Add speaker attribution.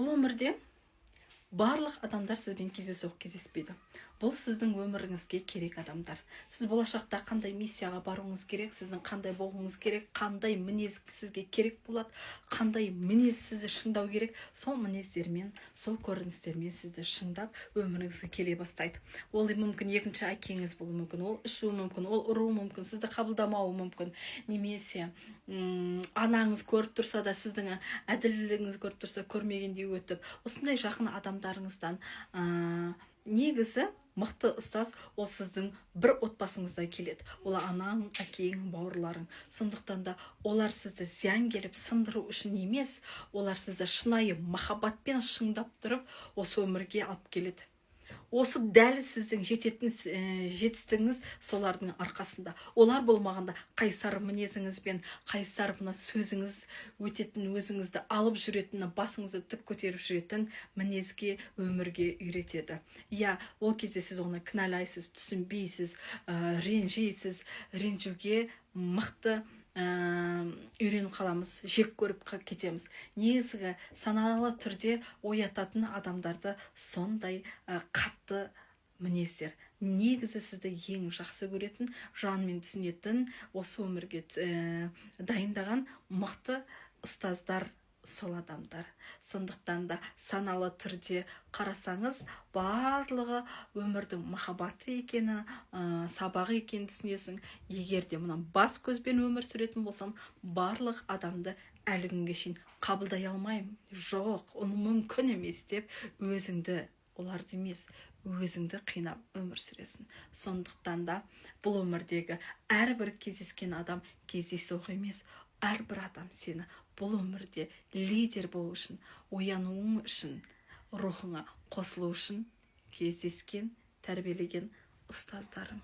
Speaker 1: Бұл өмірде барлық адамдар сізбен кездеспейді. Бұл сіздің өміріңізге керек адамдар. Сіз болашақта қандай миссияға баруыңыз керек, сіздің қандай болуыңыз керек, қандай мінез сізге керек болады, қандай мінез сізді шыңдау керек, сол мінездермен, сол көріністермен сізді шыңдап өміріңізге келе бастайды. Ол мүмкін екінші әкеңіз болуы мүмкін, ол ішуі мүмкін, ол ұруы мүмкін, сізді қабылдамауы мүмкін, немесе анаңыз көріп тұрса да, сіздің әділдігіңіз көріп тұрса, көрмегендей өтіп, осындай жақын адамдарыңыздан негізі мықты ұстаз ол сіздің бір отбасыңыздай келеді. Ол анаң, әкең, бауырларың. Сондықтан да олар сізді зиян келіп сындыру үшін емес, олар сізді шынайы махаббатпен шыңдап тұрып, осы өмірге алып келеді. Осы дәл сіздің жетістігіңіз солардың арқасында. Олар болмағанда қайсар мінезіңізбен, қайсар мына сөзіңіз өтетін, өзіңізді алып жүретін, басыңызды тік көтеріп жүретін мінезге, өмірге үйретеді. Иә, ол кезде сіз оны кінәлайсыз, түсінбейсіз, ренжисіз, ренжуге мықты үйреніп қаламыз, жек көріп кетеміз. Негізгі саналы түрде оятатын адамдарды сондай қатты мінездер. Негізі сізді ең жақсы көретін, жанмен түсінетін, осы өмірге дайындаған мықты ұстаздар сол адамдар. Сондықтан да саналы түрде қарасаңыз, барлығы өмірдің махаббаты екені, сабағы екенін түсінесің. Егер де мұнан бас көзбен өмір сүретін болсам, барлық адамды әлі күнге шейін қабылдай алмаймын. Жоқ, оны мүмкін емес деп өзіңді, оларды емес, өзіңді қинап өмір сүресің. Сондықтан да бұл өмірдегі әрбір кездескен адам кездейсоқ емес. Әрбір адам сені бұл өмірде лидер болу үшін, оянуың үшін, рухыңа қосылу үшін кездескен, тәрбиелеген ұстаздарың.